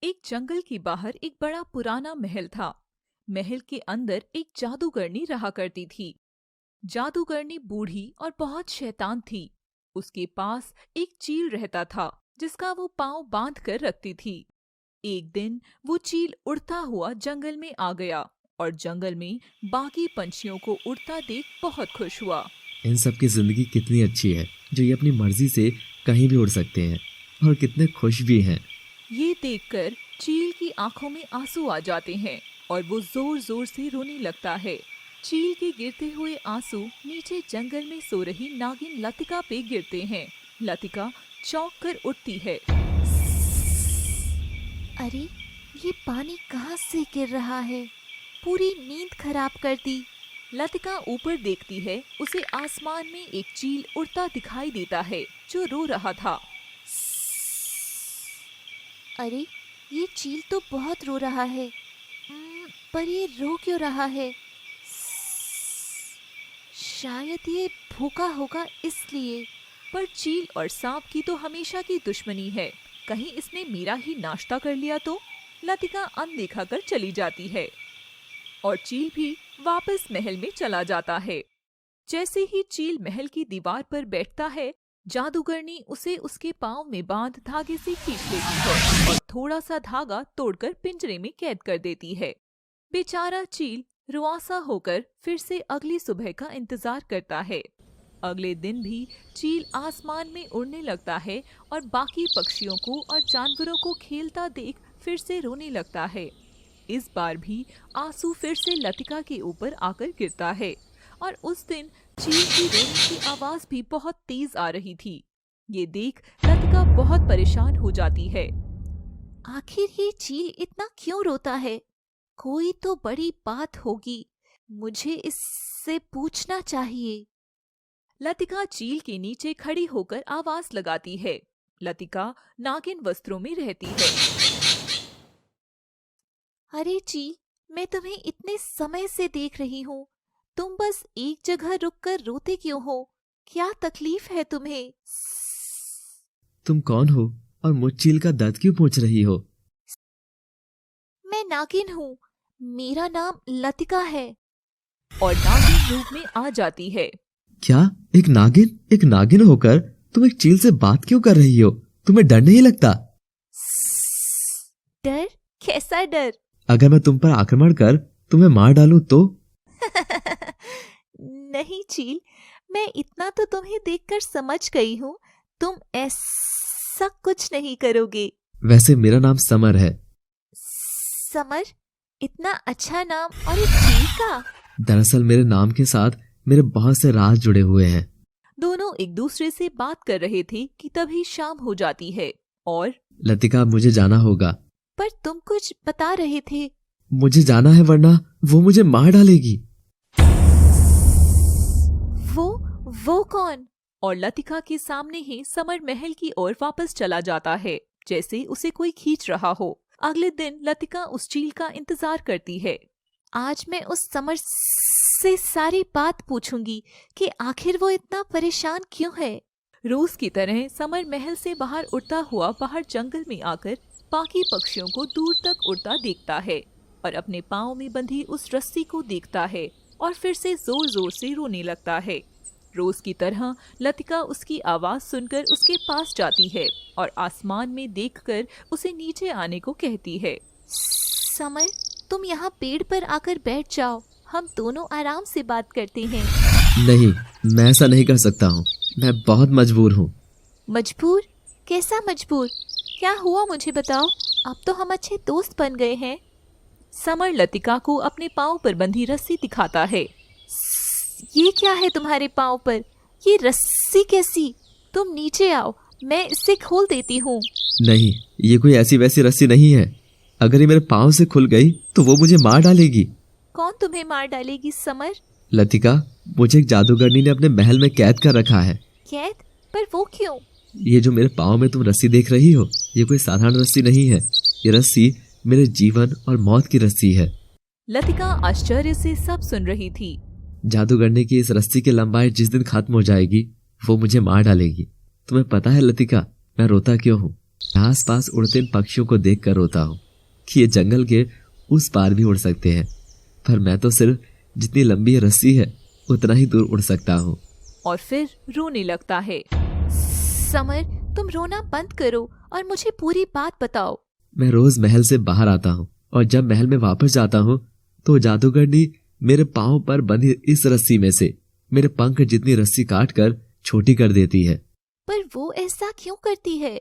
एक जंगल के बाहर एक बड़ा पुराना महल था। महल के अंदर एक जादूगरनी रहा करती थी। जादूगरनी बूढ़ी और बहुत शैतान थी। उसके पास एक चील रहता था जिसका वो पाँव बांध कर रखती थी। एक दिन वो चील उड़ता हुआ जंगल में आ गया और जंगल में बाकी पंछियों को उड़ता देख बहुत खुश हुआ। इन सब की जिंदगी कितनी अच्छी है जो ये अपनी मर्जी से कहीं भी उड़ सकते हैं और कितने खुश भी हैं। ये देखकर चील की आंखों में आंसू आ जाते हैं और वो जोर जोर से रोने लगता है। चील के गिरते हुए आंसू नीचे जंगल में सो रही नागिन लतिका पे गिरते हैं। लतिका चौंक कर उठती है। अरे ये पानी कहाँ से गिर रहा है? पूरी नींद खराब कर दी। लतिका ऊपर देखती है। उसे आसमान में एक चील उड़ता दिखाई देता है जो रो रहा था। अरे ये चील तो बहुत रो रहा है। पर ये रो क्यों रहा है? शायद ये भूखा होगा इसलिए। पर चील और सांप की तो हमेशा की दुश्मनी है। कहीं इसने मेरा ही नाश्ता कर लिया तो? लतिका अनदेखा कर चली जाती है और चील भी वापस महल में चला जाता है। जैसे ही चील महल की दीवार पर बैठता है, जादूगरनी उसे उसके पाँव में बांध धागे से खींच लेती है और थोड़ा सा धागा तोड़कर पिंजरे में कैद कर देती है। बेचारा चील रुआसा होकर फिर से अगली सुबह का इंतजार करता है। अगले दिन भी चील आसमान में उड़ने लगता है और बाकी पक्षियों को और जानवरों को खेलता देख फिर से रोने लगता है। इस बार भी आंसू फिर से लतिका के ऊपर आकर गिरता है और उस दिन चील की रोने की आवाज भी बहुत तेज आ रही थी। ये देख लतिका बहुत परेशान हो जाती है। आखिर ये चील इतना क्यों रोता है? कोई तो बड़ी बात होगी। मुझे इससे पूछना चाहिए। लतिका चील के नीचे खड़ी होकर आवाज लगाती है। लतिका नागिन वस्त्रों में रहती है। अरे चील, मैं तुम्हें इतने समय से देख रही हूँ। तुम बस एक जगह रुककर रोते क्यों हो? क्या तकलीफ है तुम्हें? तुम कौन हो और मुझ चील का दर्द क्यों पूछ रही हो? मैं नागिन हूँ। मेरा नाम लतिका है। और नागिन रूप में आ जाती है। क्या? एक नागिन होकर तुम एक चील से बात क्यों कर रही हो? तुम्हें डर नहीं लगता? डर? कैसा डर? अगर मैं तुम पर आक्रमण कर तुम्हें मार डालूं तो? नहीं चील, मैं इतना तो तुम्हें देखकर समझ गई हूँ। तुम ऐसा कुछ नहीं करोगे। वैसे मेरा नाम समर है। समर? इतना अच्छा नाम और एक चील का? दरअसल मेरे नाम के साथ मेरे बहुत से राज जुड़े हुए हैं। दोनों एक दूसरे से बात कर रहे थे कि तभी शाम हो जाती है और लतिका, मुझे जाना होगा। पर तुम कुछ बता रहे थे। मुझे जाना है वरना वो मुझे मार डालेगी। वो कौन? और लतिका के सामने ही समर महल की ओर वापस चला जाता है जैसे उसे कोई खींच रहा हो। अगले दिन लतिका उस चील का इंतजार करती है। आज मैं उस समर से सारी बात पूछूंगी कि आखिर वो इतना परेशान क्यों है। रोज की तरह समर महल से बाहर उड़ता हुआ बाहर जंगल में आकर बाकी पक्षियों को दूर तक उड़ता देखता है और अपने पाँव में बंधी उस रस्सी को देखता है और फिर से जोर जोर से रोने लगता है। रोज की तरह लतिका उसकी आवाज सुनकर उसके पास जाती है और आसमान में देखकर उसे नीचे आने को कहती है। समर, तुम यहाँ पेड़ पर आकर बैठ जाओ। हम दोनों आराम से बात करते हैं। नहीं, मैं ऐसा नहीं कर सकता हूँ। मैं बहुत मजबूर हूँ। मजबूर? कैसा मजबूर? क्या हुआ मुझे बताओ। अब तो हम अच्छे दोस्त बन गए हैं। समर लतिका को अपने पाँव पर बंधी रस्सी दिखाता है। ये क्या है तुम्हारे पाँव पर? ये रस्सी कैसी? तुम नीचे आओ, मैं इससे खोल देती हूँ। नहीं, ये कोई ऐसी वैसी रस्सी नहीं है। अगर ये मेरे पाँव से खुल गई तो वो मुझे मार डालेगी। कौन तुम्हें मार डालेगी समर? लतिका, मुझे एक जादूगरनी ने अपने महल में कैद कर रखा है। कैद? पर वो क्यों? ये जो मेरे पाँव में तुम रस्सी देख रही हो, ये कोई साधारण रस्सी नहीं है। ये रस्सी मेरे जीवन और मौत की रस्सी है। लतिका आश्चर्य से सब सुन रही थी। जादूगरनी की इस रस्सी की लंबाई जिस दिन खत्म हो जाएगी वो मुझे मार डालेगी। तुम्हें पता है लतिका, मैं रोता क्यों हूँ? आस-पास उड़ते इन पक्षियों को देखकर रोता हूँ कि ये जंगल के उस पार भी उड़ सकते हैं, पर मैं तो सिर्फ जितनी लंबी ये रस्सी है उतना ही दूर उड़ सकता हूँ। और फिर रोने लगता है। समर, तुम रोना बंद करो और मुझे पूरी बात बताओ। मैं रोज महल से बाहर आता हूँ और जब महल में वापस जाता हूँ तो जादूगरनी मेरे पाँव पर बंधी इस रस्सी में से मेरे पंख जितनी रस्सी काट कर छोटी कर देती है। पर वो ऐसा क्यों करती है?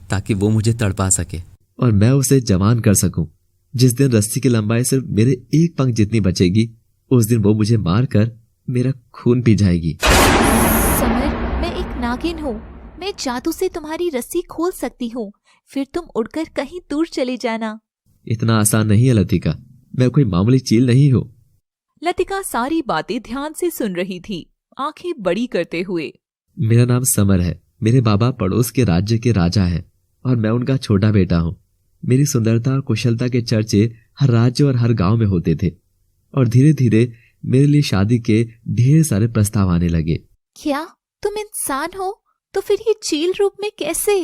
ताकि वो मुझे तड़पा सके और मैं उसे जवान कर सकूं। जिस दिन रस्सी की लंबाई सिर्फ मेरे एक पंख जितनी बचेगी, उस दिन वो मुझे मारकर मेरा खून पी जाएगी। समर, मैं एक नागिन हूँ। मैं जादू से तुम्हारी रस्सी खोल सकती हूँ, फिर तुम उड़कर कहीं दूर चले जाना। इतना आसान नहीं है लतिका, मैं कोई मामूली चील नहीं हूँ। लतिका सारी बातें ध्यान से सुन रही थी, आंखें बड़ी करते हुए। मेरा नाम समर है। मेरे बाबा पड़ोस के राज्य के राजा हैं और मैं उनका छोटा बेटा हूँ। मेरी सुंदरता और कुशलता के चर्चे हर राज्य और हर गांव में होते थे और धीरे धीरे मेरे लिए शादी के ढेर सारे प्रस्ताव आने लगे। क्या तुम इंसान हो? तो फिर ये चील रूप में कैसे?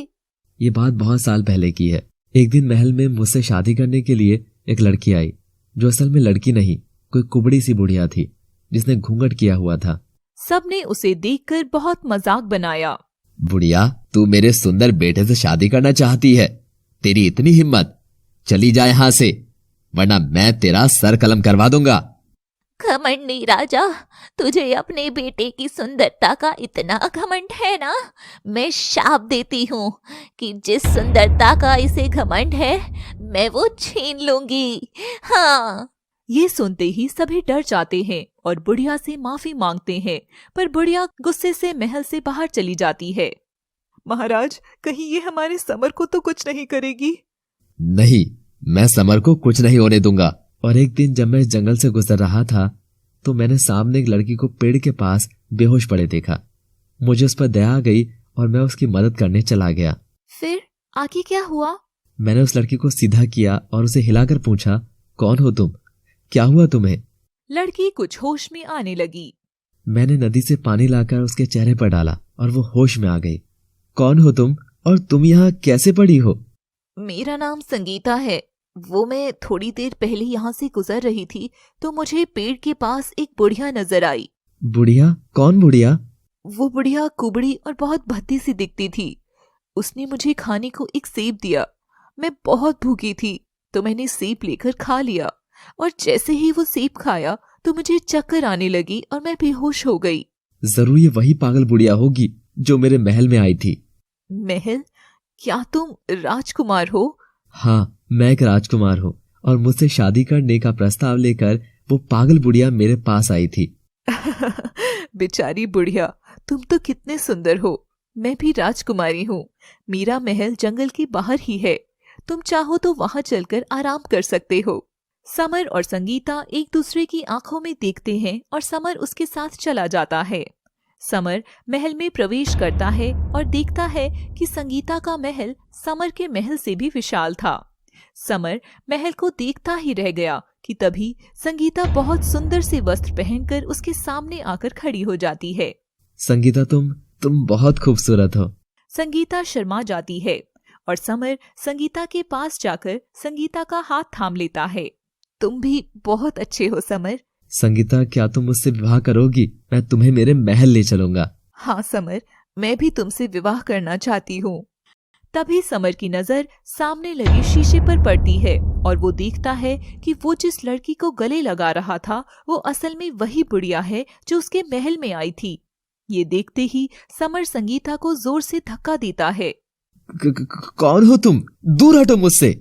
ये बात बहुत साल पहले की है। एक दिन महल में मुझसे शादी करने के लिए एक लड़की आई, जो असल में लड़की नहीं, कोई कुबड़ी सी बुढ़िया थी जिसने घूंघट किया हुआ था। सबने उसे देखकर बहुत मजाक बनाया। बुढ़िया, तू मेरे सुंदर बेटे से शादी करना चाहती है? तेरी इतनी हिम्मत? चली जा यहाँ से, वरना मैं तेरा सर कलम करवा दूंगा। घमंडी राजा, तुझे अपने बेटे की सुंदरता का इतना घमंड है ना? मैं शाप देती हूँ कि जिस सुंदरता का इसे घमंड है, मैं वो छीन लूंगी। हाँ। ये सुनते ही सभी डर जाते हैं और बुढ़िया से माफी मांगते हैं, पर बुढ़िया गुस्से से महल से बाहर चली जाती है। महाराज, कहीं ये हमारे समर को तो कुछ नहीं करेगी? नहीं, मैं समर को कुछ नहीं होने दूंगा। और एक दिन जब मैं इस जंगल से गुजर रहा था तो मैंने सामने एक लड़की को पेड़ के पास बेहोश पड़े देखा। मुझे उस पर दया आ गई और मैं उसकी मदद करने चला गया। फिर आगे क्या हुआ? मैंने उस लड़की को सीधा किया और उसे हिलाकर पूछा, कौन हो तुम? क्या हुआ तुम्हें? लड़की कुछ होश में आने लगी। मैंने नदी से पानी लाकर उसके चेहरे पर डाला और वो होश में आ गई। कौन हो तुम और तुम यहाँ कैसे पड़ी हो? मेरा नाम संगीता है। वो मैं थोड़ी देर पहले यहाँ से गुजर रही थी तो मुझे पेड़ के पास एक बुढ़िया नजर आई। बुढ़िया? कौन बुढ़िया? वो बुढ़िया कुबड़ी और बहुत भद्दी सी दिखती थी। उसने मुझे खाने को एक सेब दिया। मैं बहुत भूखी थी तो मैंने सेब लेकर खा लिया और जैसे ही वो सेब खाया तो मुझे चक्कर आने लगी और मैं बेहोश हो गई। जरूर ये वही पागल बुढ़िया होगी जो मेरे महल में आई थी। महल? क्या तुम राजकुमार हो? हाँ, मैं एक राजकुमार हूँ और मुझसे शादी करने का प्रस्ताव लेकर वो पागल बुढ़िया मेरे पास आई थी। बेचारी बुढ़िया, तुम तो कितने सुंदर हो। मैं भी राजकुमारी हूँ। मेरा महल जंगल के बाहर ही है। तुम चाहो तो वहाँ चलकर आराम कर सकते हो। समर और संगीता एक दूसरे की आंखों में देखते हैं और समर उसके साथ चला जाता है। समर महल में प्रवेश करता है और देखता है कि संगीता का महल समर के महल से भी विशाल था। समर महल को देखता ही रह गया कि तभी संगीता बहुत सुंदर से वस्त्र पहनकर उसके सामने आकर खड़ी हो जाती है। संगीता, तुम बहुत खूबसूरत हो। संगीता शर्मा जाती है और समर संगीता के पास जाकर संगीता का हाथ थाम लेता है। तुम भी बहुत अच्छे हो समर। संगीता, क्या तुम मुझसे विवाह करोगी? मैं तुम्हें मेरे महल ले चलूंगा। हाँ समर, मैं भी तुमसे विवाह करना चाहती हूँ। तभी समर की नजर सामने लगे शीशे पर पड़ती है और वो देखता है कि वो जिस लड़की को गले लगा रहा था वो असल में वही बुढ़िया है जो उसके महल में आई थी। ये देखते ही समर संगीता को जोर से धक्का देता है। कौन हो तुम? दूर हटो मुझसे।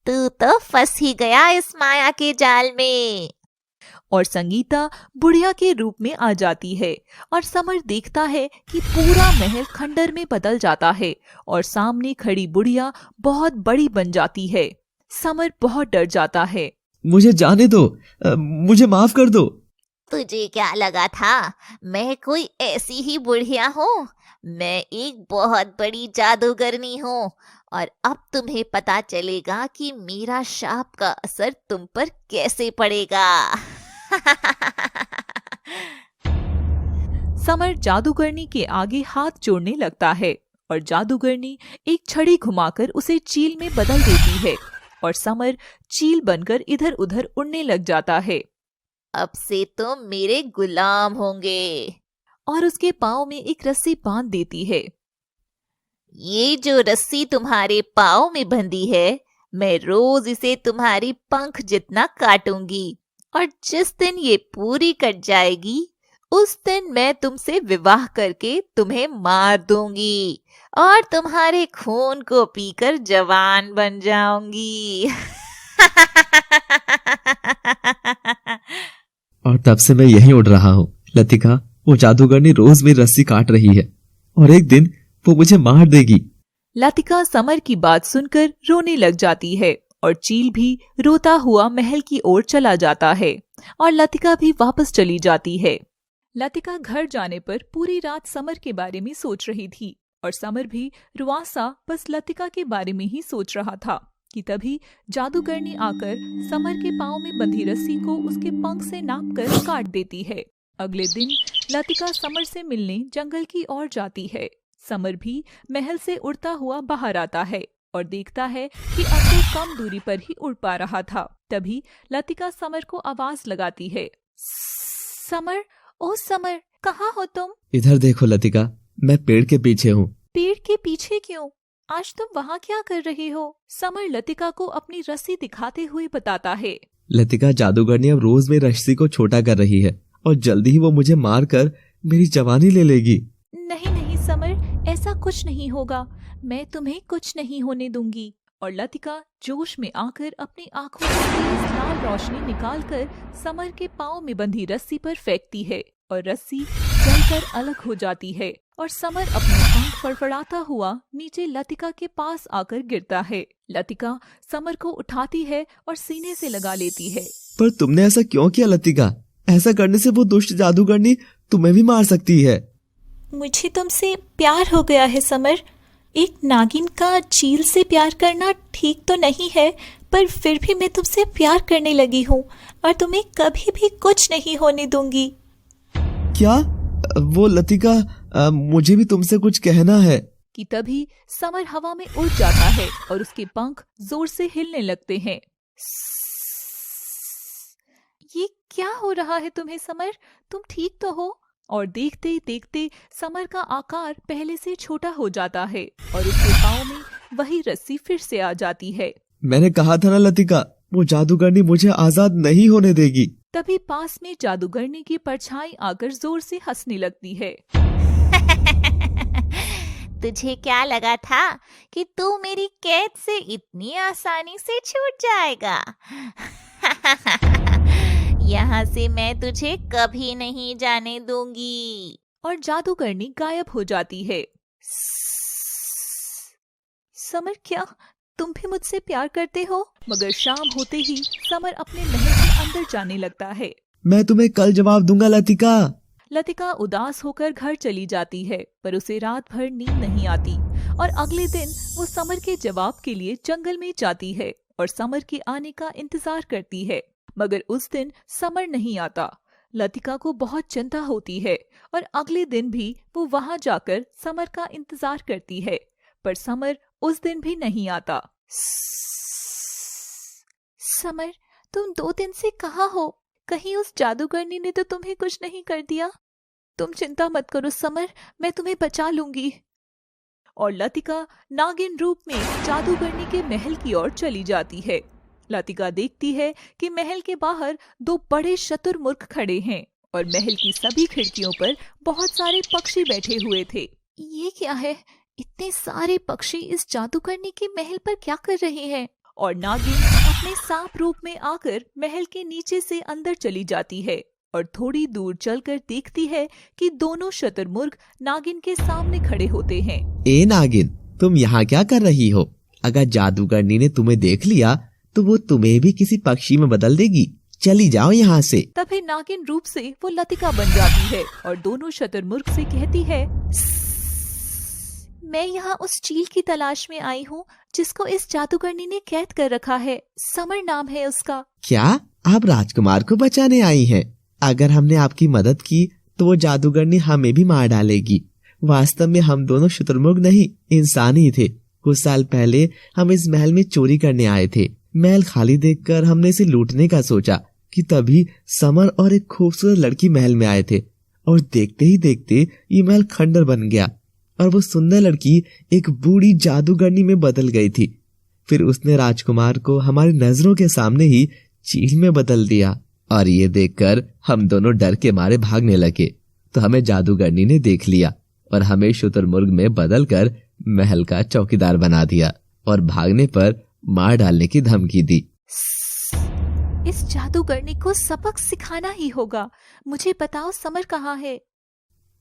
तू तो फंस ही गया इस माया के जाल में। और संगीता बुढ़िया के रूप में आ जाती है और समर देखता है कि पूरा महल खंडर में बदल जाता है और सामने खड़ी बुढ़िया बहुत बड़ी बन जाती है। समर बहुत डर जाता है। मुझे जाने दो, मुझे माफ कर दो। तुझे क्या लगा था मैं कोई ऐसी ही बुढ़िया हूँ? मैं एक बहुत बड़ी जादूगरनी हूँ और अब तुम्हें पता चलेगा कि मेरा शाप का असर तुम पर कैसे पड़ेगा। समर जादूगरनी के आगे हाथ जोड़ने लगता है और जादूगरनी एक छड़ी घुमाकर उसे चील में बदल देती है और समर चील बनकर इधर उधर उड़ने लग जाता है। अब से तुम मेरे गुलाम होंगे। और उसके पाँव में एक रस्सी बांध देती है। ये जो रस्सी तुम्हारे पाँव में बंधी है, मैं रोज इसे तुम्हारी पंख जितना काटूंगी और जिस दिन ये पूरी कट जाएगी उस दिन मैं तुमसे विवाह करके तुम्हें मार दूंगी और तुम्हारे खून को पीकर जवान बन जाऊंगी। और तब से मैं यहीं उड़ रहा हूँ लतिका। वो जादूगरनी रोज मेरी रस्सी काट रही है और एक दिन वो मुझे मार देगी। लतिका समर की बात सुनकर रोने लग जाती है और चील भी रोता हुआ महल की ओर चला जाता है और लतिका भी वापस चली जाती है। लतिका घर जाने पर पूरी रात समर के बारे में सोच रही थी और समर भी रुआसा बस लतिका के बारे में ही सोच रहा था कि तभी जादूगरनी आकर समर के पाँव में बंधी रस्सी को उसके पंख से नापकर काट देती है। अगले दिन लतिका समर से मिलने जंगल की ओर जाती है। समर भी महल से उड़ता हुआ बाहर आता है और देखता है कि अब वो कम दूरी पर ही उड़ पा रहा था। तभी लतिका समर को आवाज लगाती है, समर, ओ समर, कहाँ हो तुम? इधर देखो लतिका, मैं पेड़ के पीछे हूँ। पेड़ के पीछे क्यों? आज तुम वहाँ क्या कर रहे हो? समर लतिका को अपनी रस्सी दिखाते हुए बताता है। लतिका, जादूगरनी अब रोज मेरी रस्सी को छोटा कर रही है और जल्दी ही वो मुझे मार कर मेरी जवानी ले लेगी। नहीं नहीं समर, ऐसा कुछ नहीं होगा, मैं तुम्हें कुछ नहीं होने दूंगी। और लतिका जोश में आकर अपनी आंखों से तेज लाल रोशनी निकालकर समर के पाँव में बंधी रस्सी पर फेंकती है और रस्सी जलकर अलग हो जाती है और समर अपने पंख फड़फड़ाता हुआ नीचे लतिका के पास आकर गिरता है। लतिका समर को उठाती है और सीने से लगा लेती है। पर तुमने ऐसा क्यों किया लतिका? ऐसा करने से वो दुष्ट जादूगरनी तुम्हें भी मार सकती है। मुझे तुमसे प्यार हो गया है समर। एक नागिन का चील से प्यार करना ठीक तो नहीं है, पर फिर भी मैं तुमसे प्यार करने लगी हूँ और तुम्हें कभी भी कुछ नहीं होने दूंगी। क्या? वो लतिका, मुझे भी तुमसे कुछ कहना है। कि तभी समर हवा में उड़ जाता है और उसके पंख जोर से हिलने लगते हैं। ये क्या हो रहा है तुम्हें समर? तुम ठीक तो हो? और देखते देखते समर का आकार पहले से छोटा हो जाता है और उसके पाँव में वही रस्सी फिर से आ जाती है। मैंने कहा था ना लतिका, वो जादूगरनी मुझे आजाद नहीं होने देगी। तभी पास में जादूगरनी की परछाई आकर जोर से हंसने लगती है। तुझे क्या लगा था कि तू मेरी कैद से इतनी आसानी से छूट जाएगा? यहाँ से मैं तुझे कभी नहीं जाने दूंगी। और जादूगरनी गायब हो जाती है। समर, क्या तुम भी मुझसे प्यार करते हो? मगर शाम होते ही समर अपने महल के अंदर जाने लगता है। मैं तुम्हें कल जवाब दूंगा लतिका। लतिका उदास होकर घर चली जाती है, पर उसे रात भर नींद नहीं आती और अगले दिन वो समर के जवाब के लिए जंगल में जाती है और समर के आने का इंतजार करती है। मगर उस दिन समर नहीं आता। लतिका को बहुत चिंता होती है और अगले दिन भी वो वहां जाकर समर का इंतजार करती है, पर समर उस दिन भी नहीं आता। समर, तुम 2 दिन से कहाँ हो? कहीं उस जादूगरनी ने तो तुम्हें कुछ नहीं कर दिया? तुम चिंता मत करो समर, मैं तुम्हें बचा लूंगी। और लतिका नागिन रूप में जादूगरनी के महल की ओर चली जाती है। लतिका देखती है कि महल के बाहर 2 बड़े शतुरमुर्ग खड़े हैं और महल की सभी खिड़कियों पर बहुत सारे पक्षी बैठे हुए थे। ये क्या है? इतने सारे पक्षी इस जादूगरनी के महल पर क्या कर रहे हैं? और नागिन अपने सांप रूप में आकर महल के नीचे से अंदर चली जाती है और थोड़ी दूर चलकर देखती है कि दोनों शतुरमुर्ग नागिन के सामने खड़े होते हैं। ए नागिन, तुम यहाँ क्या कर रही हो? अगर जादूगरनी ने तुम्हें देख लिया तो वो तुम्हें भी किसी पक्षी में बदल देगी। चली जाओ यहाँ से। तभी नागिन रूप से वो लतिका बन जाती है और दोनों शतुरमुर्ग से कहती है, मैं यहाँ उस चील की तलाश में आई हूँ जिसको इस जादूगरनी ने कैद कर रखा है। समर नाम है उसका। क्या आप राजकुमार को बचाने आई हैं? अगर हमने आपकी मदद की तो वो जादूगरनी हमें भी मार डालेगी। वास्तव में हम दोनों शुतुरमुर्ग नहीं, इंसान ही थे। कुछ साल पहले हम इस महल में चोरी करने आए थे। महल खाली देखकर हमने इसे लूटने का सोचा कि तभी समर और एक खूबसूरत लड़की महल में आए थे, और देखते ही देखते ये महल खंडर बन गया और वो सुंदर लड़की एक बूढ़ी जादूगरनी में बदल गई थी। फिर उसने राजकुमार को हमारी नजरों के सामने ही चील में बदल दिया, और ये देखकर हम दोनों डर के मारे भागने लगे। तो हमें जादूगरनी ने देख लिया और हमें शुतुरमुर्ग में बदलकर महल का चौकीदार बना दिया और भागने पर मार डालने की धमकी दी। इस जादूगरनी को सबक सिखाना ही होगा। मुझे बताओ समर कहाँ है?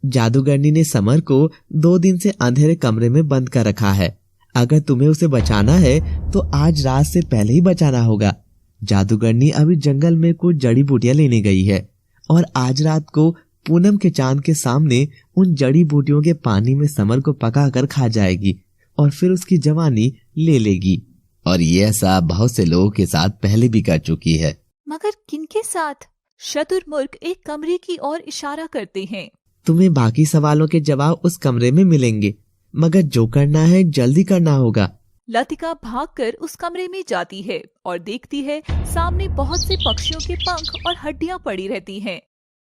जादूगरनी ने समर को 2 दिन से अंधेरे कमरे में बंद कर रखा है। अगर तुम्हें उसे बचाना है तो आज रात से पहले ही बचाना होगा। जादूगरनी अभी जंगल में कुछ जड़ी बूटियां लेने गई है और आज रात को पूनम के चांद के सामने उन जड़ी बूटियों के पानी में समर को पकाकर खा जाएगी और फिर उसकी जवानी ले लेगी। और ये ऐसा बहुत से लोगों के साथ पहले भी कर चुकी है। मगर किनके साथ? शुतुरमुर्ग एक कमरे की ओर इशारा करते हैं। तुम्हें बाकी सवालों के जवाब उस कमरे में मिलेंगे, मगर जो करना है जल्दी करना होगा। लतिका भागकर उस कमरे में जाती है और देखती है सामने बहुत से पक्षियों के पंख और हड्डियां पड़ी रहती हैं।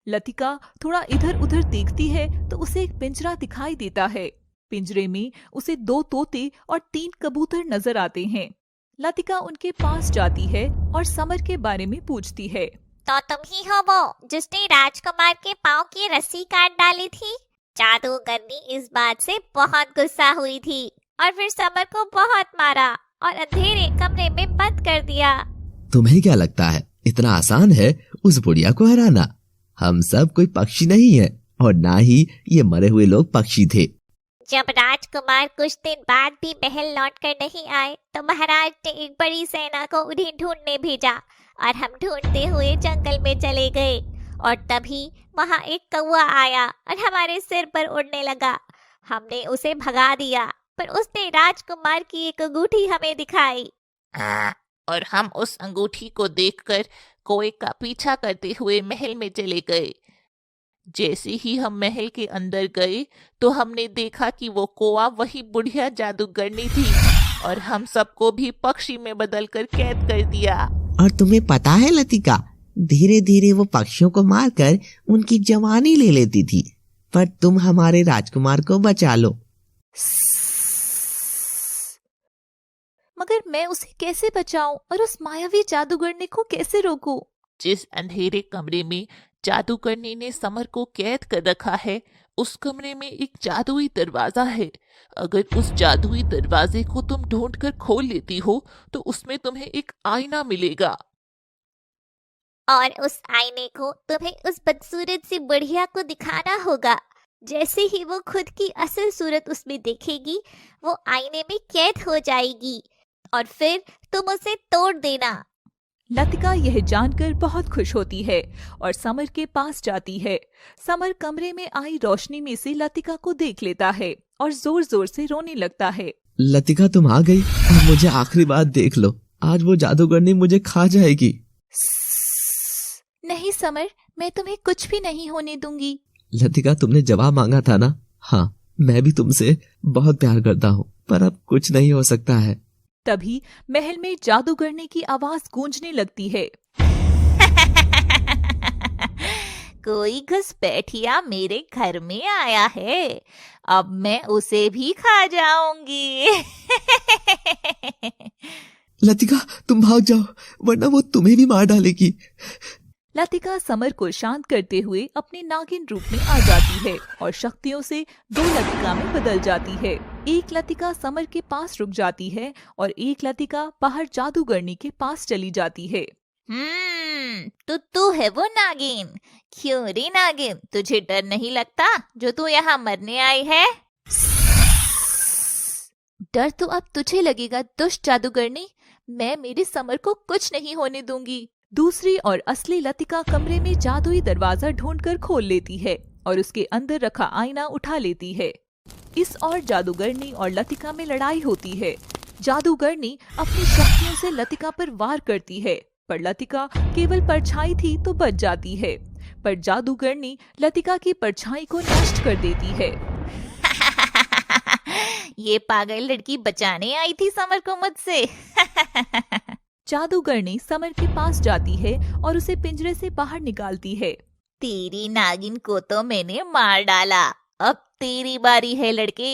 लतिका थोड़ा इधर उधर देखती है तो उसे एक पिंजरा दिखाई देता है। पिंजरे में उसे 2 तोते और 3 कबूतर नजर आते हैं। लतिका उनके पास जाती है और समर के बारे में पूछती है। तो तुम ही हो वो जिसने राजकुमार के पाँव की रस्सी काट डाली थी? जादूगरनी इस बात से बहुत गुस्सा हुई थी और फिर समर को बहुत मारा और अंधेरे कमरे में बंद कर दिया। तुम्हें क्या लगता है इतना आसान है उस बुढ़िया को हराना? हम सब कोई पक्षी नहीं है और ना ही ये मरे हुए लोग पक्षी थे। जब राजकुमार कुछ दिन बाद भी महल लौट कर नहीं आए तो महाराज ने एक बड़ी सेना को उन्हें ढूंढने भेजा और हम ढूंढते हुए जंगल में चले गए और तभी वहाँ एक कौवा आया और हमारे सिर पर उड़ने लगा। हमने उसे भगा दिया पर उसने राजकुमार की एक अंगूठी हमें दिखाई। और हम उस अंगूठी को देखकर कौवे का पीछा करते हुए महल में चले गए। जैसे ही हम महल के अंदर गए तो हमने देखा कि वो कौवा वही बुढ़िया जादूगरनी थी और हम सबको भी पक्षी में बदलकर कैद कर दिया। और तुम्हें पता है लतिका, धीरे धीरे वो पक्षियों को मारकर उनकी जवानी ले लेती थी, पर तुम हमारे राजकुमार को बचा लो। मगर मैं उसे कैसे बचाऊं और उस मायावी जादूगरनी को कैसे रोकूं? जिस अंधेरे कमरे में जादूगरनी ने समर को कैद कर रखा है उस कमरे में एक जादुई दरवाजा है। अगर उस जादुई दरवाजे को तुम ढूंढकर खोल लेती हो तो उसमें तुम्हें एक आईना मिलेगा और उस आईने को तुम्हें उस बदसूरत सी बुढ़िया को दिखाना होगा। जैसे ही वो खुद की असल सूरत उसमें देखेगी वो आईने में कैद हो जाएगी और फिर तुम उसे तोड़ देना। लतिका यह जानकर बहुत खुश होती है और समर के पास जाती है। समर कमरे में आई रोशनी में से लतिका को देख लेता है और जोर जोर से रोने लगता है। लतिका तुम आ गई और मुझे आखिरी बार देख लो, आज वो जादूगरनी मुझे खा जाएगी। नहीं समर, मैं तुम्हें कुछ भी नहीं होने दूंगी। लतिका तुमने जवाब मांगा था ना? हाँ, मैं भी तुमसे बहुत प्यार करता हूँ, पर अब कुछ नहीं हो सकता है। तभी महल में जादूगरनी की आवाज गूंजने लगती है। कोई घुसपैठिया मेरे घर में आया है, अब मैं उसे भी खा जाऊंगी। लतिका तुम भाग जाओ वरना वो तुम्हें भी मार डालेगी। लतिका समर को शांत करते हुए अपने नागिन रूप में आ जाती है और शक्तियों से 2 लतिका में बदल जाती है। एक लतिका समर के पास रुक जाती है और एक लतिका बाहर जादूगरनी के पास चली जाती है। तो तू है वो नागिन? क्यों रे नागिन, तुझे डर नहीं लगता जो तू यहाँ मरने आई है? डर तो अब तुझे लगेगा दुष्ट जादूगरनी, मैं मेरे समर को कुछ नहीं होने दूंगी। दूसरी और असली लतिका कमरे में जादुई दरवाजा ढूंढकर खोल लेती है और उसके अंदर रखा आईना उठा लेती है। इस और जादूगरनी और लतिका में लड़ाई होती है। जादूगरनी अपनी शक्तियों से लतिका पर वार करती है पर लतिका केवल परछाई थी तो बच जाती है। पर जादूगरनी लतिका की परछाई को नष्ट कर देती है। ये पागल लड़की बचाने आई थी समर को मुझसे। जादूगरनी समर के पास जाती है और उसे पिंजरे से बाहर निकालती है। तेरी नागिन को तो मैंने मार डाला, अब तेरी बारी है लड़के।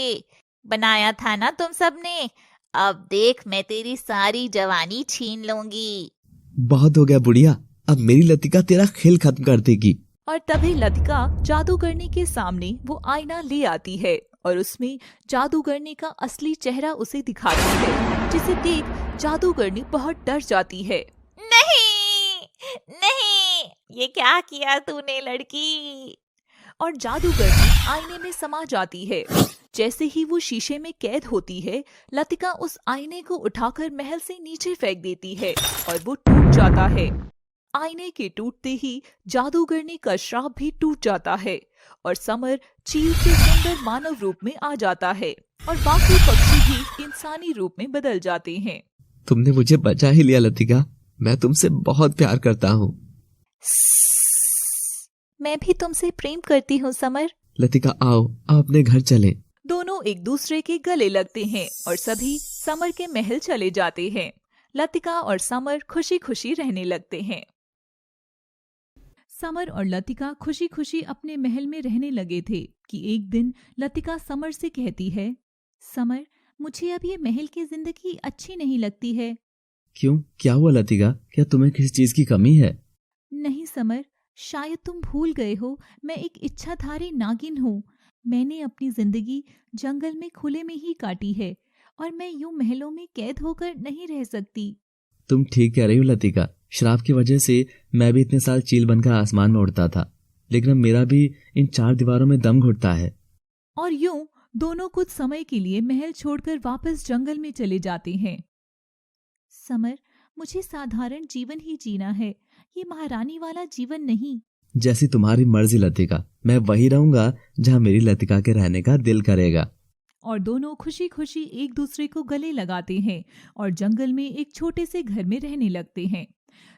बनाया था ना तुम सबने, अब देख मैं तेरी सारी जवानी छीन लूंगी। बहुत हो गया बुढ़िया, अब मेरी लतिका तेरा खेल खत्म कर देगी। और तभी लतिका जादूगरनी के सामने वो आईना ले आती है और उसमें जादूगरनी का असली चेहरा उसे दिखाती है, जिसे देख जादूगरनी बहुत डर जाती है। नहीं नहीं, ये क्या किया तूने लड़की? और जादूगरनी आईने में समा जाती है। जैसे ही वो शीशे में कैद होती है, लतिका उस आईने को उठाकर महल से नीचे फेंक देती है और वो टूट जाता है। आईने के टूटते ही जादूगरनी का श्राप भी टूट जाता है और समर चील से सुंदर मानव रूप में आ जाता है और बाकी पक्षी भी इंसानी रूप में बदल जाते हैं। तुमने मुझे बचा ही लिया लतिका, मैं तुमसे बहुत प्यार करता हूँ। मैं भी तुमसे प्रेम करती हूँ समर। लतिका आओ, अब अपने घर चलें। दोनों एक दूसरे के गले लगते हैं और सभी समर के महल चले जाते हैं। लतिका और समर खुशी खुशी रहने लगते हैं। समर और लतिका खुशी खुशी अपने महल में रहने लगे थे कि एक दिन लतिका समर से कहती है, समर मुझे अब ये महल की जिंदगी अच्छी नहीं लगती है। क्यों, क्या हुआ लतिका, क्या तुम्हें किसी चीज की कमी है? नहीं समर, शायद तुम भूल गए हो, मैं एक इच्छाधारी नागिन हूँ। मैंने अपनी जिंदगी जंगल में खुले में ही काटी है और मैं यूं महलों में कैद होकर नहीं रह सकती। तुम ठीक कह रही हो लतिका, श्राप की वजह से मैं भी इतने साल चील बनकर आसमान में उड़ता था, लेकिन अब मेरा भी इन चार दीवारों में दम घुटता है। और यूं दोनों कुछ समय के लिए महल छोड़कर वापस जंगल में चले जाते हैं। समर, मुझे साधारण जीवन ही जीना है, ये महारानी वाला जीवन नहीं। जैसी तुम्हारी मर्जी लतिका, मैं वही रहूंगा जहाँ मेरी लतिका के रहने का दिल करेगा। और दोनों खुशी खुशी एक दूसरे को गले लगाते हैं और जंगल में एक छोटे से घर में रहने लगते हैं।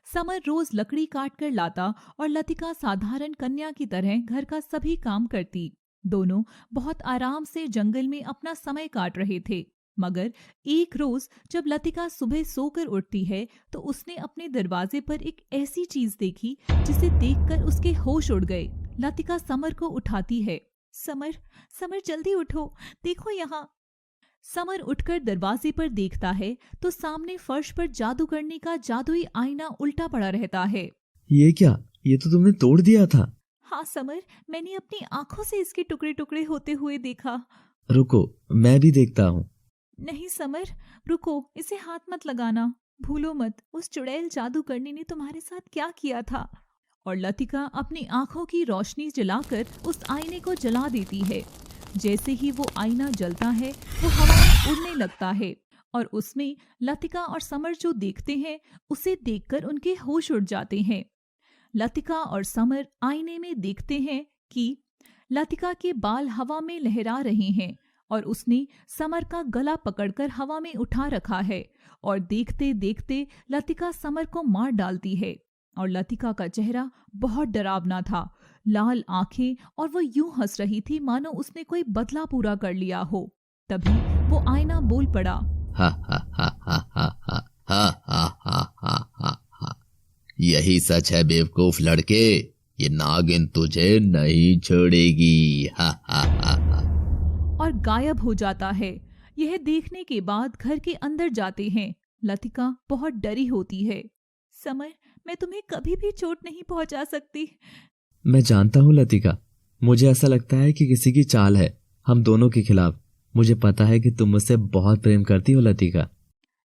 समर रोज लकड़ी काट कर लाता और लतिका साधारण कन्या की तरह घर का सभी काम करती। दोनों बहुत आराम से जंगल में अपना समय काट रहे थे। मगर एक रोज जब लतिका सुबह सोकर उठती है तो उसने अपने दरवाजे पर एक ऐसी चीज देखी जिसे देखकर उसके होश उड़ गए। लतिका समर को उठाती है। समर, समर जल्दी उठो, देखो यहाँ। समर उठकर दरवाजे पर देखता है तो सामने फर्श पर जादूगरनी का जादुई आईना उल्टा पड़ा रहता है। ये क्या, ये तो तुमने तोड़ दिया था। हाँ समर, मैंने अपनी आंखों से इसके टुकड़े टुकड़े होते हुए देखा। रुको, मैं भी देखता हूँ। नहीं समर, रुको, इसे हाथ मत लगाना। भूलो मत उस चुड़ैल जादूगरनी ने तुम्हारे साथ क्या किया था। और लतिका अपनी आंखों की रोशनी जलाकर उस आईने को जला देती है। जैसे ही वो आईना जलता है वो हवा में उड़ने लगता है और उसमें लतिका और समर जो देखते हैं उसे देखकर उनके होश उड़ जाते हैं। लतिका और समर आईने में देखते हैं कि लतिका के बाल हवा में लहरा रहे हैं और उसने समर का गला पकड़कर हवा में उठा रखा है और देखते देखते लतिका समर को मार डालती है। और लतिका का चेहरा बहुत डरावना था, लाल आंखें, और वो यूं हंस रही थी मानो उसने कोई बदला पूरा कर लिया हो। तभी वो आईना बोल पड़ा, हा हा हा हा हा हा हा हा हा हा हा हा। यही सच है बेवकूफ लड़के, ये नागिन तुझे नहीं छोड़ेगी। हा हा हा हा। और गायब हो जाता है। यह देखने के बाद घर के अंदर जाते हैं। लतिका बहुत डरी होती है। समर, मैं तुम्हें कभी भी चोट नहीं पहुंचा सकती। मैं जानता हूँ लतिका, मुझे ऐसा लगता है कि किसी की चाल है हम दोनों के खिलाफ। मुझे पता है कि तुम मुझसे बहुत प्रेम करती हो लतिका।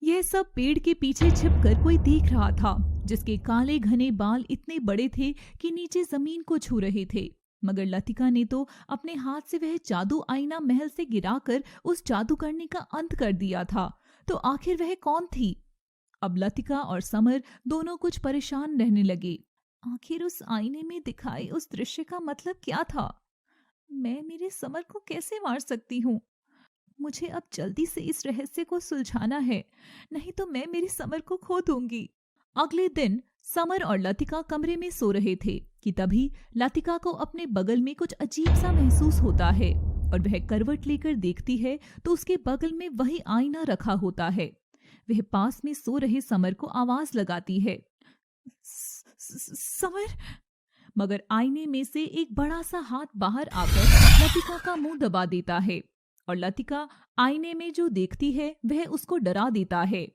यह सब पेड़ के पीछे छिपकर कोई देख रहा था, जिसके काले घने बाल इतने बड़े थे कि नीचे जमीन को छू रहे थे। मगर लतिका ने तो अपने हाथ से वह जादू आईना महल से गिराकर उस जादूगरनी का अंत कर दिया था। तो आखिर वह कौन थी? अब लतिका और समर दोनों कुछ परेशान रहने लगे। आखिर उस आईने में दिखाई उस दृश्य का मतलब क्या था? मैं मेरे समर को कैसे मार सकती हूँ? मुझे अब जल्दी से इस रहस्य को सुलझाना है, नहीं तो मैं मेरी समर को खो दूंगी। अगले दिन समर और लतिका कमरे में सो रहे थे कि कि तभी लतिका को अपने बगल में कुछ अजीब सा महसूस होता है और वह करवट लेकर देखती है तो उसके बगल में वही आईना रखा होता है। वह पास में सो रहे समर को आवाज लगाती है, समर। मगर आईने में से एक बड़ा सा हाथ बाहर आकर लतिका का मुंह दबा देता है और लतिका आईने में जो देखती है वह उसको डरा देता है।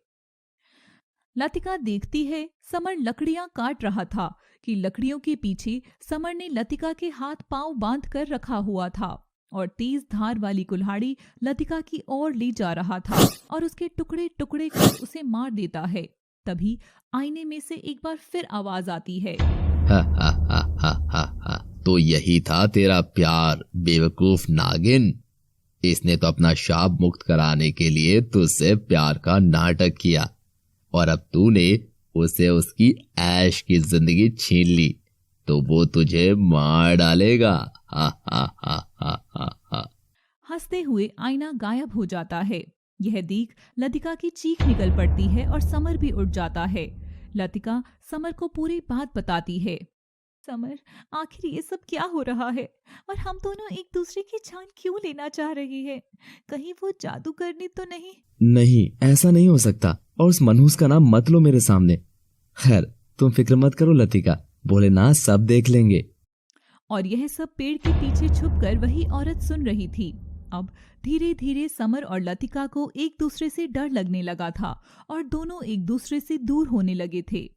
लतिका देखती है समर लकड़ियां काट रहा था कि लकड़ियों के पीछे समर ने लतिका के हाथ पांव बांध कर रखा हुआ था और तेज धार वाली कुल्हाड़ी लतिका की ओर ले जा रहा था और उसके टुकड़े टुकड़े कर उसे मार देता है। तभी आईने में से एक बार फिर आवाज आती है, हा हा हा हा हा हा, तो यही था तेरा प्यार बेवकूफ नागिन। इसने तो अपना शाप मुक्त कराने के लिए तुझसे प्यार का नाटक किया और अब तूने उसे उसकी ऐश की जिंदगी छीन ली तो वो तुझे मार डालेगा। हा हा हा हा हा हा। हंसते हुए आईना गायब हो जाता है। यह देख लतिका की चीख निकल पड़ती है और समर भी उठ जाता है। लतिका समर को पूरी बात बताती है। समर, आखिर ये सब क्या हो रहा है और हम दोनों एक दूसरे की जान क्यों लेना चाह रही है? कहीं वो जादू करनी तो नहीं? नहीं, ऐसा नहीं हो सकता और उस मनहूस का नाम मत लो मेरे सामने। खैर तुम फिक्र मत करो लतिका, भोलेनाथ सब देख लेंगे। और यह सब पेड़ के पीछे छुपकर वही औरत सुन रही थी। अब धीरे धीरे समर और लतिका को एक दूसरे से डर लगने लगा था और दोनों एक दूसरे से दूर होने लगे थे।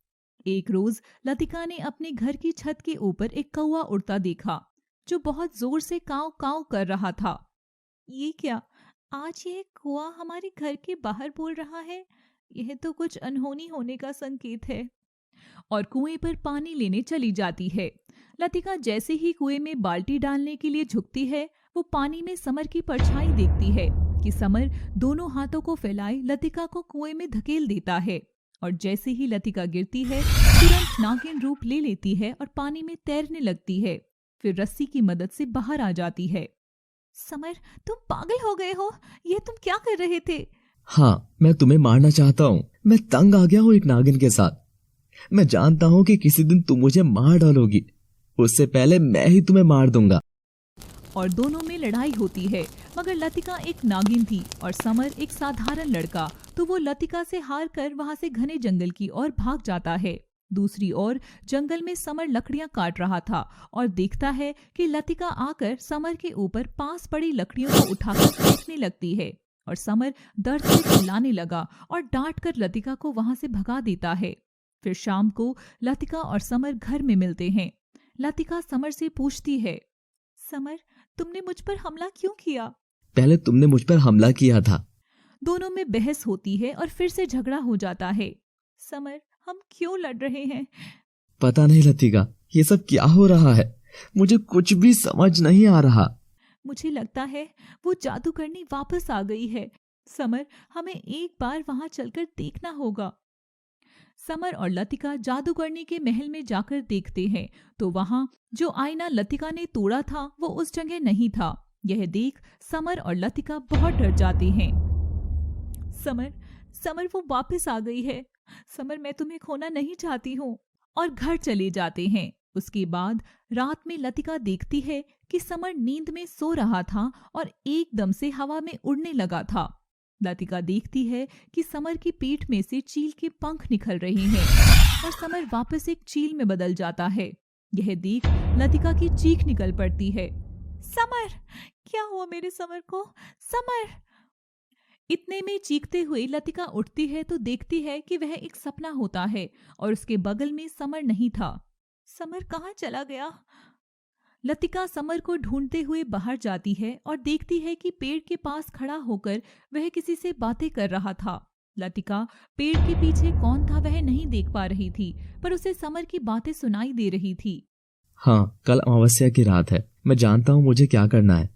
एक रोज लतिका ने अपने घर की छत के ऊपर एक कौवा उड़ता देखा जो बहुत जोर से काव काव कर रहा था। ये क्या, आज यह कौवा हमारे घर के बाहर बोल रहा है? यह तो कुछ अनहोनी होने का संकेत है। और कुएं पर पानी लेने चली जाती है। लतिका जैसे ही कुएं में बाल्टी डालने के लिए झुकती है, वो पानी में समर की परछाई देखती है कि समर दोनों हाथों को फैलाए लतिका को कुएं में धकेल देता है और जैसे ही लतिका गिरती है तुरंत नागिन रूप ले लेती है और पानी में तैरने लगती है। फिर रस्सी की मदद से बाहर आ जाती है। समर, तुम पागल हो गए हो? ये तुम क्या कर रहे थे? हाँ, मैं तुम्हें मारना चाहता हूँ। मैं तंग आ गया हूँ एक नागिन के साथ। मैं जानता हूँ कि किसी दिन तुम मुझे मार डालोगी, उससे पहले मैं ही तुम्हें मार दूंगा। और दोनों में लड़ाई होती है, मगर लतिका एक नागिन थी और समर एक साधारण लड़का, तो वो लतिका से हार कर वहां से घने जंगल की ओर भाग जाता है। दूसरी ओर जंगल में समर लकड़ियां काट रहा था और देखता है कि लतिका आकर समर के ऊपर पास पड़ी लकड़ियों को उठाकर फेंकने लगती है और समर दर्द से चिल्लाने लगा और डांट कर लतिका को वहां से भगा देता है। फिर शाम को लतिका और समर घर में मिलते हैं। लतिका समर से पूछती है, समर, तुमने मुझ पर हमला क्यों किया? पहले तुमने मुझ पर हमला किया था। दोनों में बहस होती है और फिर से झगड़ा हो जाता है। समर, हम क्यों लड़ रहे हैं? पता नहीं लतिका, ये सब क्या हो रहा है? मुझे कुछ भी समझ नहीं आ रहा। मुझे लगता है वो जादूगरनी वापस आ गई है। समर, हमें एक बार वहां चलकर देखना होगा। समर और लतिका जादूगरनी के महल में जाकर देखते हैं तो वहां जो आईना लतिका ने तोड़ा था वो उस जगह नहीं था। यह देख समर और लतिका बहुत डर जाते हैं। समर, समर, वो वापस आ गई है। समर, मैं तुम्हें खोना नहीं चाहती हूँ। और घर चले जाते हैं। उसके बाद रात में लतिका देखती है कि समर नींद में सो रहा था और एकदम से हवा में उड़ने लगा था। लतिका देखती है कि समर की पीठ में से चील के पंख निकल रहे हैं और समर वापस एक चील में बदल जाता है। यह देख लतिका की चीख निकल पड़ती है, समर, क्या हुआ मेरे समर को? समर! इतने में चीखते हुए लतिका उठती है तो देखती है कि वह एक सपना होता है और उसके बगल में समर नहीं था। समर कहाँ चला गया? लतिका समर को ढूंढते हुए बाहर जाती है और देखती है कि पेड़ के पास खड़ा होकर वह किसी से बातें कर रहा था। लतिका पेड़ के पीछे कौन था वह नहीं देख पा रही थी, पर उसे समर की बातें सुनाई दे रही थी। हाँ, कल अमावस्या की रात है। मैं जानता हूँ मुझे क्या करना है।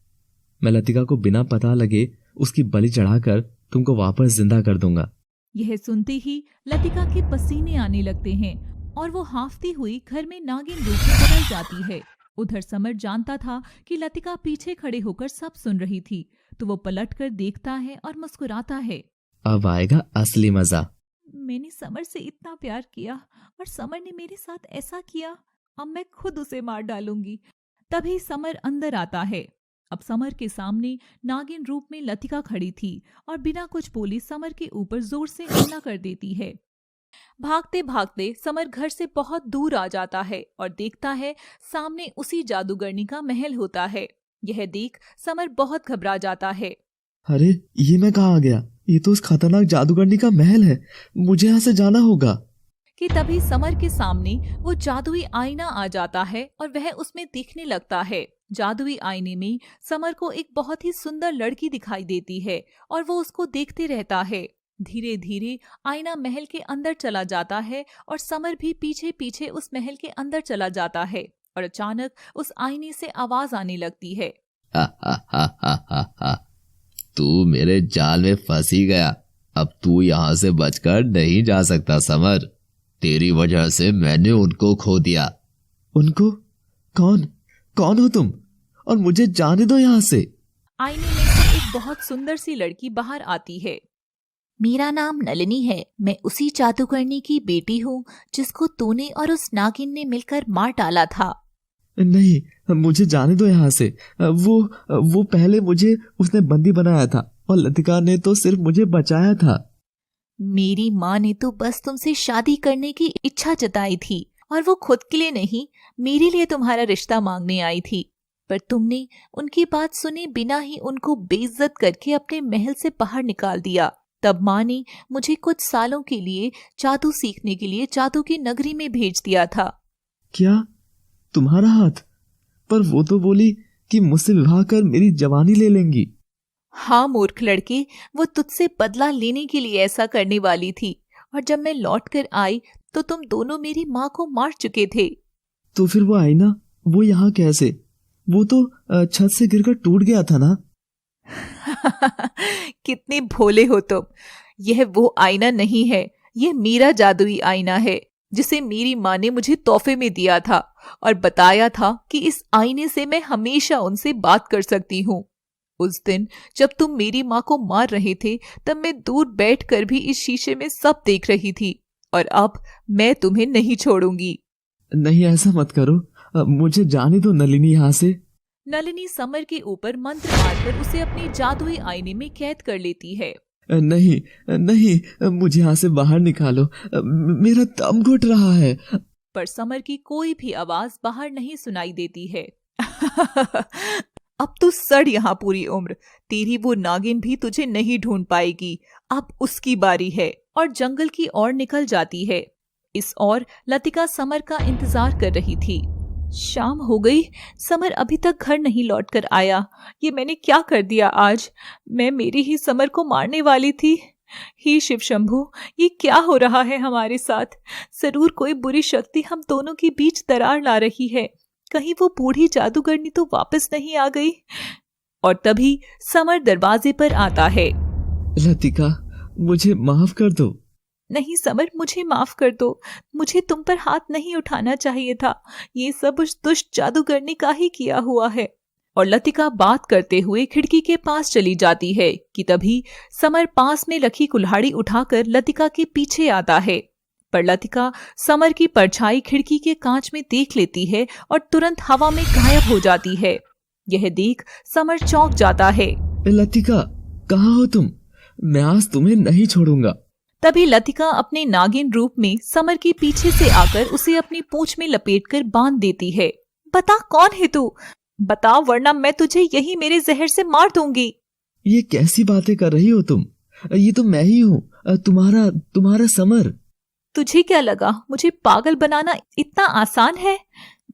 मैं लतिका को बिना पता लगे उसकी बलि चढ़ाकर तुमको वापस जिंदा कर दूंगा। यह सुनते ही लतिका के पसीने आने लगते हैं और वो हांफती हुई घर में नागिन रूप में बदल जाती है। उधर समर जानता था कि लतिका पीछे खड़े होकर सब सुन रही थी, तो वो पलटकर देखता है और मुस्कुराता है। अब आएगा असली मजा। मैंने समर से इतना प्यार किया और समर ने मेरे साथ ऐसा किया। अब मैं खुद उसे मार डालूंगी। तभी समर अंदर आता है। अब समर के सामने नागिन रूप में लतिका खड़ी थी और बिना कुछ बोले समर के ऊपर जोर से हमला कर देती है। भागते भागते समर घर से बहुत दूर आ जाता है और देखता है सामने उसी जादूगरनी का महल होता है। यह देख समर बहुत घबरा जाता है। अरे ये मैं कहाँ आ गया? ये तो उस खतरनाक जादूगरनी का महल है। मुझे यहाँ से जाना होगा। कि तभी समर के सामने वो जादुई आईना आ जाता है और वह उसमें देखने लगता है। जादुई आईने में समर को एक बहुत ही सुंदर लड़की दिखाई देती है और वो उसको देखते रहता है। धीरे धीरे आईना महल के अंदर चला जाता है और समर भी पीछे पीछे उस महल के अंदर चला जाता है और अचानक उस आईने से आवाज आने लगती है। हा हा हा हा हा हा। तू मेरे जाल में फंस ही गया। अब तू यहाँ से बचकर नहीं जा सकता समर। तेरी वजह से मैंने उनको खो दिया। उनको? कौन? कौन हो तुम? और मुझे जाने दो यहाँ से। आईने में से एक बहुत सुंदर सी लड़की बाहर आती है। मेरा नाम नलिनी है। मैं उसी जादूगरनी की बेटी हूँ जिसको तूने और उस नागिन ने मिलकर मार डाला था। नहीं, मुझे जाने दो यहाँ से। वो पहले मुझे उसने बंदी बनाया था और लतिका ने तो सिर्फ मुझे बचाया था। मेरी माँ ने तो बस तुमसे शादी करने की इच्छा जताई थी और वो खुद के लिए नहीं, मेरे लिए तुम्हारा रिश्ता मांगने आई थी। पर तुमने उनकी बात सुने बिना ही उनको बेइज्जत करके अपने महल से बाहर निकाल दिया। तब माँ ने मुझे कुछ सालों के लिए जादू सीखने के लिए जादू की नगरी में भेज दिया था। क्या? तुम्हारा हाथ? पर वो तो बोली कि मुझसे विवाह कर मेरी जवानी ले लेंगी। हाँ मूर्ख लड़के, वो तुझसे बदला लेने के लिए ऐसा करने वाली थी और जब मैं लौट कर आई तो तुम दोनों मेरी माँ को मार चुके थे। तो फिर वो आईना, वो यहाँ कैसे? वो तो छत से गिरकर टूट गया था ना। कितने भोले हो तुम। यह वो आईना नहीं है, यह मेरा जादुई आईना है जिसे मेरी माँ ने मुझे तोहफे में दिया था और बताया था कि इस आईने से मैं हमेशा उनसे बात कर सकती हूँ। उस दिन जब तुम मेरी माँ को मार रहे थे तब मैं दूर बैठकर भी इस शीशे में सब देख रही थी और अब मैं तुम्हें नहीं छोड़ूंगी। नहीं, ऐसा मत करो। मुझे जाने दो नलिनी यहाँ से। नलिनी समर के ऊपर मंत्र मारकर उसे अपने जादुई आईने में कैद कर लेती है। नहीं नहीं, मुझे यहाँ से बाहर निकालो। मेरा दम घुट रहा है। पर समर की कोई भी आवाज बाहर नहीं सुनाई देती है। अब तू सड़ यहाँ पूरी उम्र। तेरी वो नागिन भी तुझे नहीं ढूंढ पाएगी। अब उसकी बारी है। और जंगल की ओर निकल जाती है। इस ओर लतिका समर का इंतजार कर रही थी। शाम हो गई, समर अभी तक घर नहीं लौट कर आया। ये मैंने क्या कर दिया आज? मैं मेरी ही समर को मारने वाली थी। हे शिव शंभू, ये क्या हो रहा है हमारे साथ? जरूर कोई बुरी शक्ति हम दोनों के बीच दरार ला रही है। कहीं वो बूढ़ी जादूगरनी तो वापस नहीं आ गई? और तभी समर दरवाजे पर आता है। लतिका, मुझे माफ कर दो। नहीं समर, मुझे माफ कर दो। मुझे तुम पर हाथ नहीं उठाना चाहिए था। ये सब उस दुष्ट जादूगरनी का ही किया हुआ है। और लतिका बात करते हुए खिड़की के पास चली जाती है कि तभी समर पास में रखी कुल्हाड़ी उठाकर लतिका के पीछे आता है। पर लतिका समर की परछाई खिड़की के कांच में देख लेती है और तुरंत हवा में गायब हो जाती है। यह देख समर चौंक जाता है। लतिका, कहाँ हो तुम? मैं आज तुम्हें नहीं छोड़ूंगा। तभी लतिका अपने नागिन रूप में समर के पीछे से आकर उसे अपनी पूंछ में लपेटकर बांध देती है। बता कौन है तू? बता, वरना मैं तुझे यही मेरे जहर से मार दूंगी। ये कैसी बातें कर रही हो तुम? ये तो मैं ही हूँ, तुम्हारा समर। तुझे क्या लगा मुझे पागल बनाना इतना आसान है?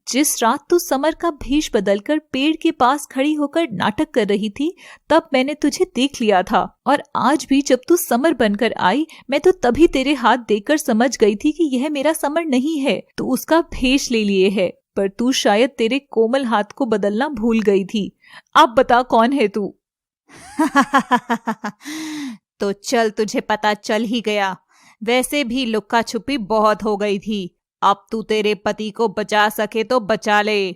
जिस रात तू समर का भेष बदलकर पेड़ के पास खड़ी होकर नाटक कर रही थी तब मैंने तुझे देख लिया था। और आज भी जब तू समर बनकर आई मैं तो तभी तेरे हाथ देखकर समझ गई थी कि यह मेरा समर नहीं है, तू उसका भेष ले लिए है। पर तू शायद तेरे कोमल हाथ को बदलना भूल गई थी। अब बता कौन है तू? तो चल, तुझे पता चल ही गया। वैसे भी लुक्का छुपी बहुत हो गई थी। अब तू तेरे पति को बचा सके तो बचा ले।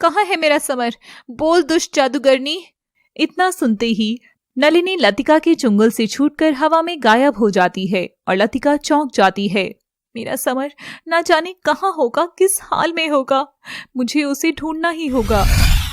कहाँ है मेरा समर? बोल दुष्ट जादूगरनी। इतना सुनते ही नलिनी लतिका के चुंगल से छूटकर हवा में गायब हो जाती है और लतिका चौंक जाती है। मेरा समर ना जाने कहाँ होगा, किस हाल में होगा। मुझे उसे ढूंढना ही होगा।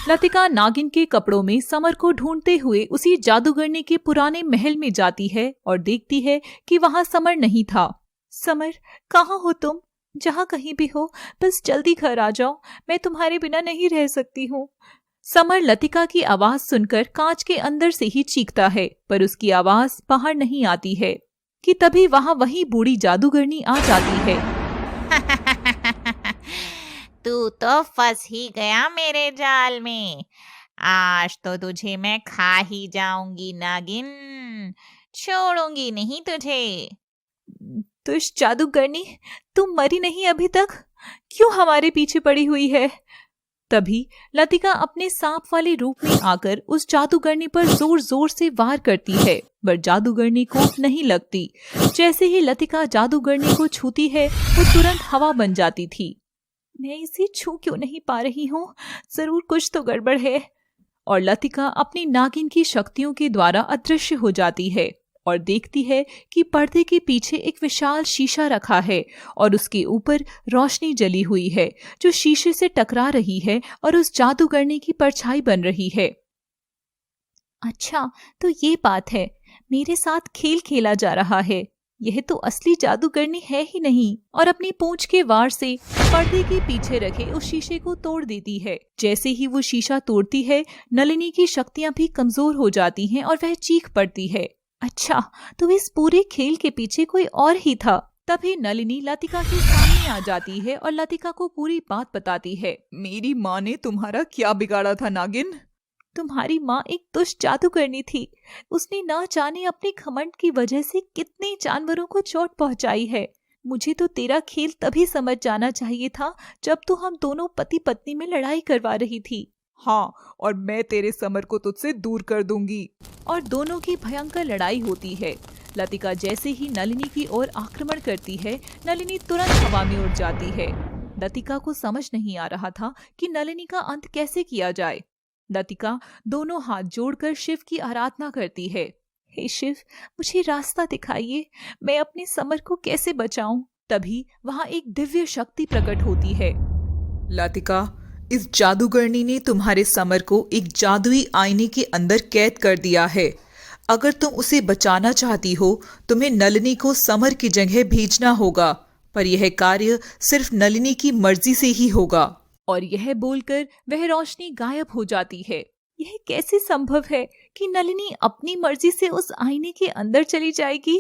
लतिका नागिन के कपड़ों में समर को ढूंढते हुए उसी जादूगरनी के पुराने महल में जाती है और देखती है कि वहां समर नहीं था। समर, कहाँ हो तुम? जहाँ कहीं भी हो, बस जल्दी घर आ जाओ, मैं तुम्हारे बिना नहीं रह सकती हूँ। समर लतिका की आवाज सुनकर कांच के अंदर से ही चीखता है, पर उसकी आवाज बाहर नहीं आती है कि तभी वहां वही बूढ़ी जादूगरनी आ जाती है। तू तो फंस ही गया मेरे जाल में। आज तो तुझे मैं खा ही जाऊंगी नागिन, छोड़ूंगी नहीं तुझे। दुष्ट जादूगरनी, तुम मरी नहीं अभी तक? क्यों हमारे पीछे पड़ी हुई है? तभी लतिका अपने सांप वाले रूप में आकर उस जादूगरनी पर जोर जोर से वार करती है, पर जादूगरनी को नहीं लगती। जैसे ही लतिका जादूगरनी को छूती है, वो तुरंत हवा बन जाती थी। मैं इसे छू क्यों नहीं पा रही हूँ? जरूर कुछ तो गड़बड़ है। और लतिका अपनी नागिन की शक्तियों के द्वारा अदृश्य हो जाती है और देखती है कि पर्दे के पीछे एक विशाल शीशा रखा है और उसके ऊपर रोशनी जली हुई है, जो शीशे से टकरा रही है और उस जादूगरनी की परछाई बन रही है। अच्छा, तो ये बात है, मेरे साथ खेल खेला जा रहा है। यह तो असली जादूगरनी है ही नहीं। और अपनी पूंछ के वार से पर्दे के पीछे रखे उस शीशे को तोड़ देती है। जैसे ही वो शीशा तोड़ती है, नलिनी की शक्तियां भी कमजोर हो जाती हैं और वह चीख पड़ती है। अच्छा, तो इस पूरे खेल के पीछे कोई और ही था। तभी नलिनी लतिका के सामने आ जाती है और लतिका को पूरी बात बताती है। मेरी माँ ने तुम्हारा क्या बिगाड़ा था नागिन? तुम्हारी माँ एक दुष्ट जादूगरनी थी। उसने ना जाने अपने घमंड की वजह से कितने जानवरों को चोट पहुंचाई है। मुझे तो तेरा खेल तभी समझ जाना चाहिए था जब तो हम दोनों पति पत्नी में लड़ाई करवा रही थी। हाँ, और मैं तेरे समर को तुझसे दूर कर दूंगी। और दोनों की भयंकर लड़ाई होती है। लतिका जैसे ही नलिनी की ओर आक्रमण करती है, नलिनी तुरंत हवा में उड़ जाती है। लतिका को समझ नहीं आ रहा था कि नलिनी का अंत कैसे किया जाए। लतिका दोनों हाथ जोड़कर शिव की आराधना करती है। हे शिव, मुझे रास्ता दिखाइए, मैं अपने समर को कैसे बचाऊं? तभी वहां एक दिव्य शक्ति प्रकट होती है। लतिका, इस जादूगरनी ने तुम्हारे समर को एक जादुई आईने के अंदर कैद कर दिया है। अगर तुम उसे बचाना चाहती हो, तुम्हें नलिनी को समर की जगह भेजना होगा, पर यह कार्य सिर्फ नलिनी की मर्जी से ही होगा। और यह बोलकर वह रोशनी गायब हो जाती है। यह कैसे संभव है कि नलिनी अपनी मर्जी से उस आईने के अंदर चली जाएगी?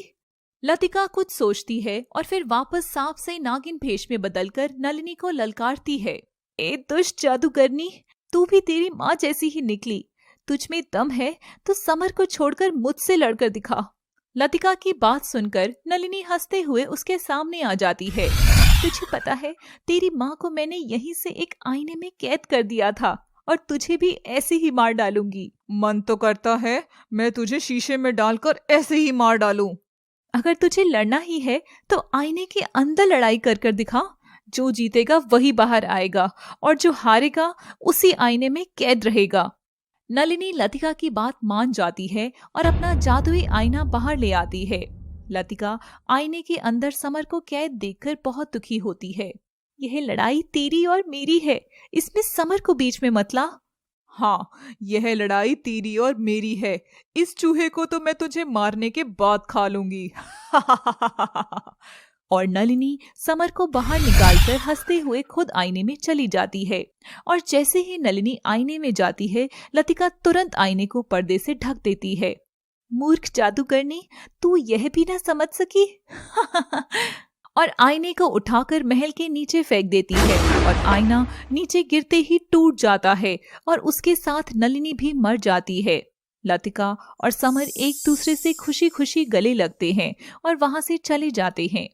लतिका कुछ सोचती है और फिर वापस सांप से नागिन भेष में बदलकर नलिनी को ललकारती है। ए दुष्ट जादूगरनी, तू भी तेरी माँ जैसी ही निकली। तुझ में दम है तो समर को छोड़कर मुझसे लड़कर दिखा। लतिका की बात सुनकर नलिनी हंसते हुए उसके सामने आ जाती है। तुझे पता है, तेरी माँ को मैंने यहीं से एक आईने में कैद कर दिया था और तुझे भी ऐसे ही मार डालूंगी। मन तो करता है मैं तुझे शीशे में डालकर ऐसे ही मार डालूं। अगर तुझे लड़ना ही है तो आईने के अंदर लड़ाई कर कर दिखा। जो जीतेगा वही बाहर आएगा और जो हारेगा उसी आईने में कैद रहेगा। नलिनी लतिका की बात मान जाती है और अपना जादुई आईना बाहर ले आती है। लतिका आईने के अंदर समर को कैद देखकर बहुत दुखी होती है। यह लड़ाई तेरी और मेरी है, इसमें समर को बीच में मत ला। हाँ, यह लड़ाई तेरी और मेरी है। इस चूहे को तो मैं तुझे मारने के बाद खा लूंगी। और नलिनी समर को बाहर निकालकर हंसते हुए खुद आईने में चली जाती है। और जैसे ही नलिनी आईने में जाती है, लतिका तुरंत आईने को पर्दे से ढक देती है। मूर्ख जादूगरनी, तू यह भी ना समझ सकी। और आईने को उठाकर महल के नीचे फेंक देती है और आईना नीचे गिरते ही टूट जाता है और उसके साथ नलिनी भी मर जाती है। लतिका और समर एक दूसरे से खुशी खुशी गले लगते हैं और वहां से चले जाते हैं।